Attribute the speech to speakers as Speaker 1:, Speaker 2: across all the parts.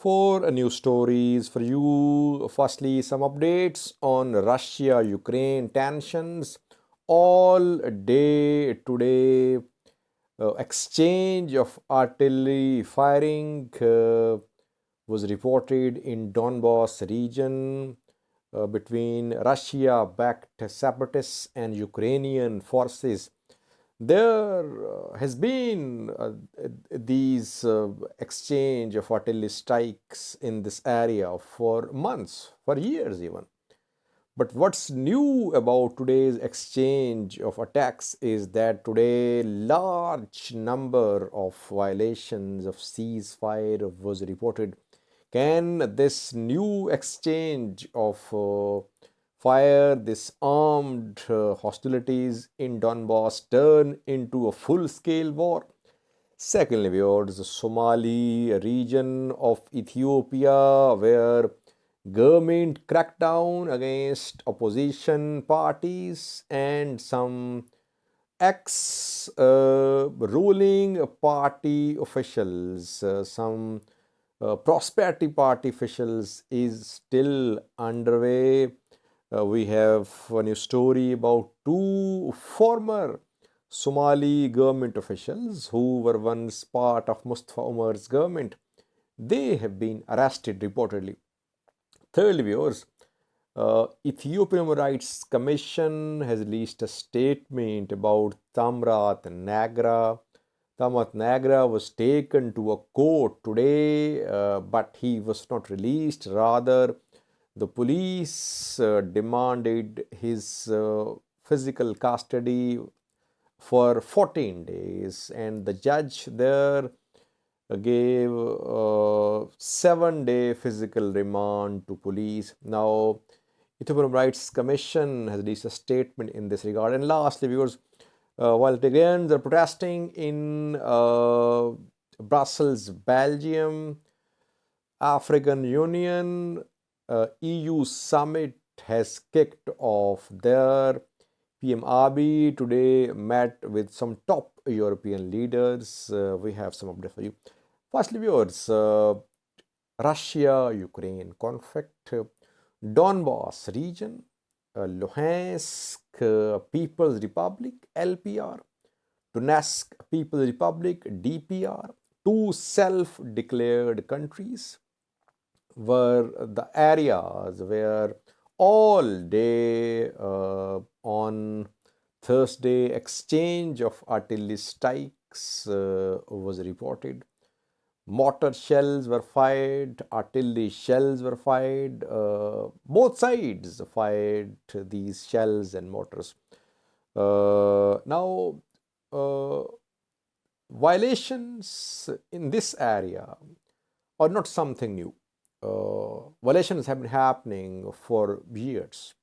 Speaker 1: Four new stories for you. Firstly, some updates on Russia Ukraine tensions. All day today, exchange of artillery firing was reported in Donbass region between Russia backed separatists and Ukrainian forces. There has been these exchange of artillery strikes in this area for months, for years even. But what's new about today's exchange of attacks is that today large number of violations of ceasefire was reported. Can this new exchange of fire, this armed hostilities in Donbass turn into a full-scale war? Secondly, viewers, the Somali region of Ethiopia, where government crackdown against opposition parties and some ex-ruling party officials, some prosperity party officials is still underway. We have a new story about two former Somali government officials who were once part of Mustafa Umar's government. They have been arrested reportedly. Thirdly, viewers, Ethiopian Human Rights Commission has released a statement about Tamrat Nagra. Tamrat Nagra was taken to a court today, but he was not released. Rather, the police demanded his physical custody for 14 days, and the judge there gave 7-day physical remand to police. Now, Ethiopian Rights Commission has released a statement in this regard. And lastly, viewers, while Tigrayans are protesting in Brussels, Belgium, African Union, EU summit has kicked off. Their PM Abiy today met with some top European leaders. We have some updates for you. Firstly, viewers, Russia-Ukraine conflict, Donbass region, Luhansk People's Republic, LPR, Donetsk People's Republic, DPR, two self-declared countries were the areas where all day on Thursday exchange of artillery strikes was reported. Mortar shells were fired, artillery shells were fired. Both sides fired these shells and mortars. Now, violations in this area are not something new. Violations have been happening for years.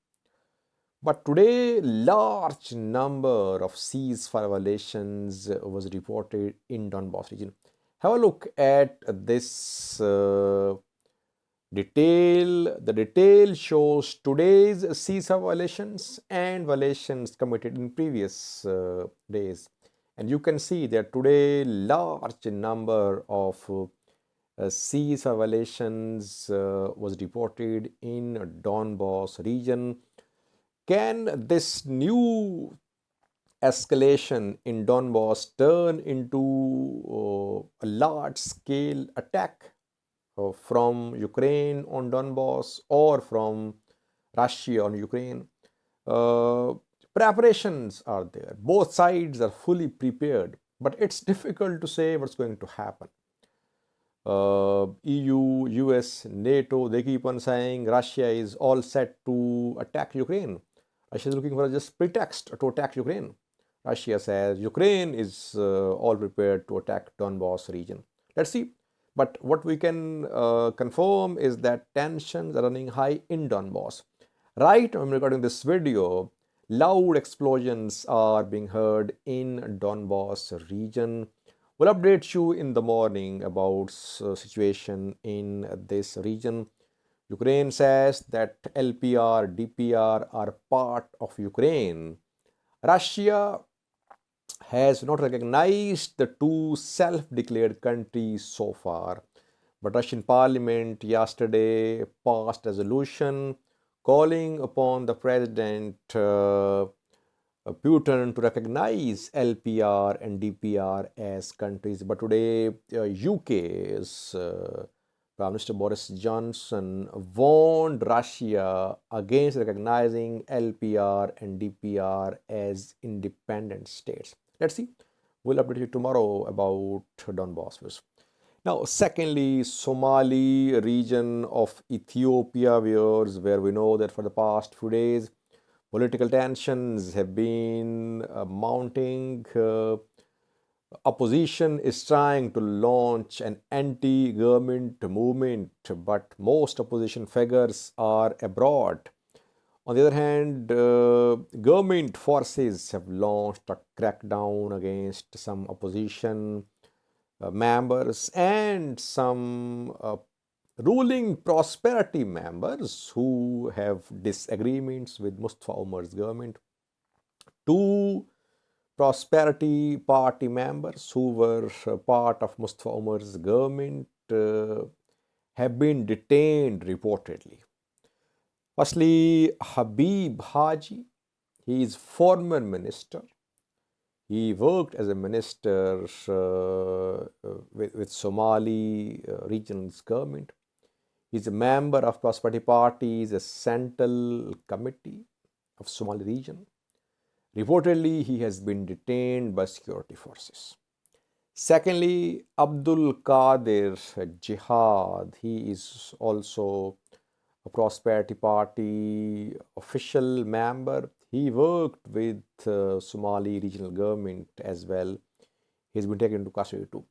Speaker 1: But today, large number of ceasefire violations was reported in Donbass region. Have a look at this detail. The detail shows today's ceasefire violations and violations committed in previous days. And you can see that today, large number of ceasefire violations was reported in Donbass region. Can this new escalation in Donbass turn into a large-scale attack from Ukraine on Donbass or from Russia on Ukraine? Preparations are there. Both sides are fully prepared, but it's difficult to say what's going to happen. EU, US, NATO, they keep on saying Russia is all set to attack Ukraine. Russia is looking for just pretext to attack Ukraine. Russia says Ukraine is all prepared to attack Donbass region. Let's see. But what we can confirm is that tensions are running high in Donbass. Right when I'm recording this video, loud explosions are being heard in Donbass region. We'll update you in the morning about situation in this region. Ukraine says that LPR, DPR are part of Ukraine. Russia has not recognized the two self-declared countries so far. But Russian parliament yesterday passed a resolution calling upon the president Putin to recognize LPR and DPR as countries. But today, UK's Prime Minister Boris Johnson warned Russia against recognizing LPR and DPR as independent states. Let's see. We'll update you tomorrow about Donbass. Now, secondly, Somali region of Ethiopia, where we know that for the past few days, political tensions have been mounting. Opposition is trying to launch an anti-government movement, but most opposition figures are abroad. On the other hand, government forces have launched a crackdown against some opposition members and some ruling prosperity members who have disagreements with Mustafa Umar's government. Two prosperity party members who were part of Mustafa Umar's government have been detained reportedly. Firstly, Habib Haji, he is former minister. He worked as a minister with Somali regional government. He's a member of Prosperity Party's Central Committee of Somali region. Reportedly, he has been detained by security forces. Secondly, Abdul Qadir Jihad, he is also a Prosperity Party official member. He worked with Somali regional government as well. He's been taken to custody too.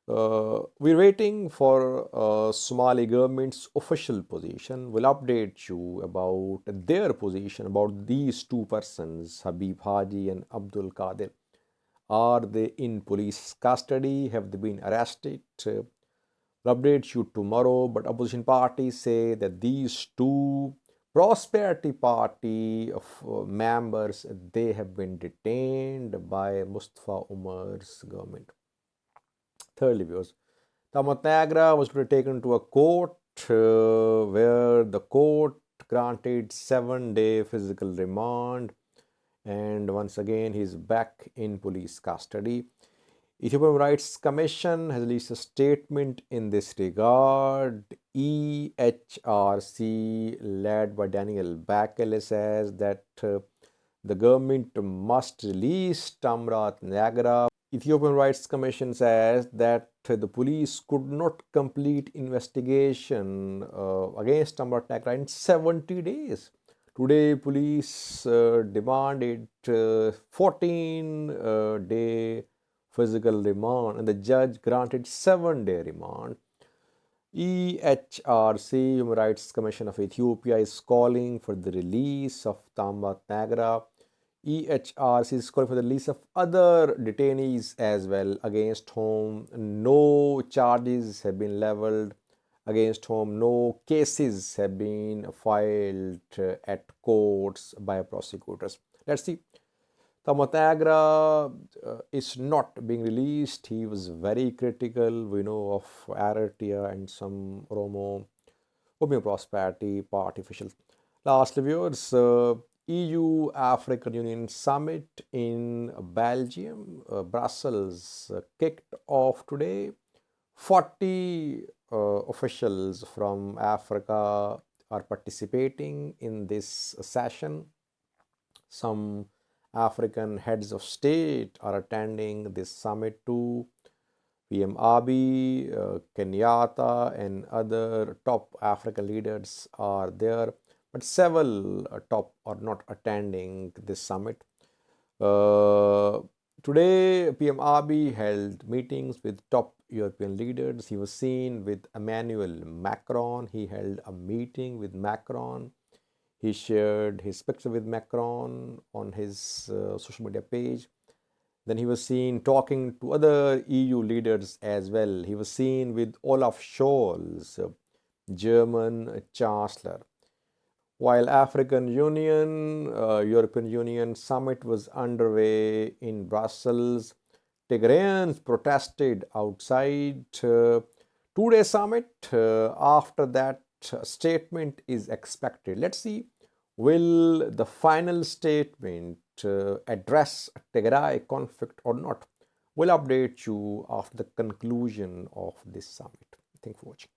Speaker 1: We're waiting for Somali government's official position. We'll update you about their position, about these two persons, Habib Haji and Abdul Qadir. Are they in police custody? Have they been arrested? We'll update you tomorrow, but opposition parties say that these two Prosperity Party of members, they have been detained by Mustafa Umar's government. Thirdly, viewers, Tamrat Nagra was taken to a court where the court granted 7-day physical remand, and once again he is back in police custody. Ethiopian Rights Commission has released a statement in this regard. EHRC, led by Daniel Bekele, says that the government must release Tamrat Nagra. Ethiopian Rights Commission says that the police could not complete investigation against Tamrat Nagra in 70 days. Today, police demanded 14-day physical remand, and the judge granted 7-day remand. EHRC, Human Rights Commission of Ethiopia, is calling for the release of Tamrat Nagra. EHRC is calling for the release of other detainees as well, against whom no charges have been leveled, against whom no cases have been filed at courts by prosecutors. Let's see. Tamrat Nagra is not being released. He was very critical, we know, of Eritrea and some Oromo Prosperity Party officials. Lastly, viewers, EU African Union Summit in Belgium, Brussels, kicked off today. 40 officials from Africa are participating in this session. Some African heads of state are attending this summit too. PM Abiy, Kenyatta, and other top African leaders are there, but several top are not attending this summit. Today, PM Abiy held meetings with top European leaders. He was seen with Emmanuel Macron. He held a meeting with Macron. He shared his picture with Macron on his social media page. Then he was seen talking to other EU leaders as well. He was seen with Olaf Scholz, German Chancellor. While African Union, European Union summit was underway in Brussels, Tigrayans protested outside 2-day summit. After that, statement is expected. Let's see, will the final statement address Tigray conflict or not? We'll update you after the conclusion of this summit. Thank you for watching.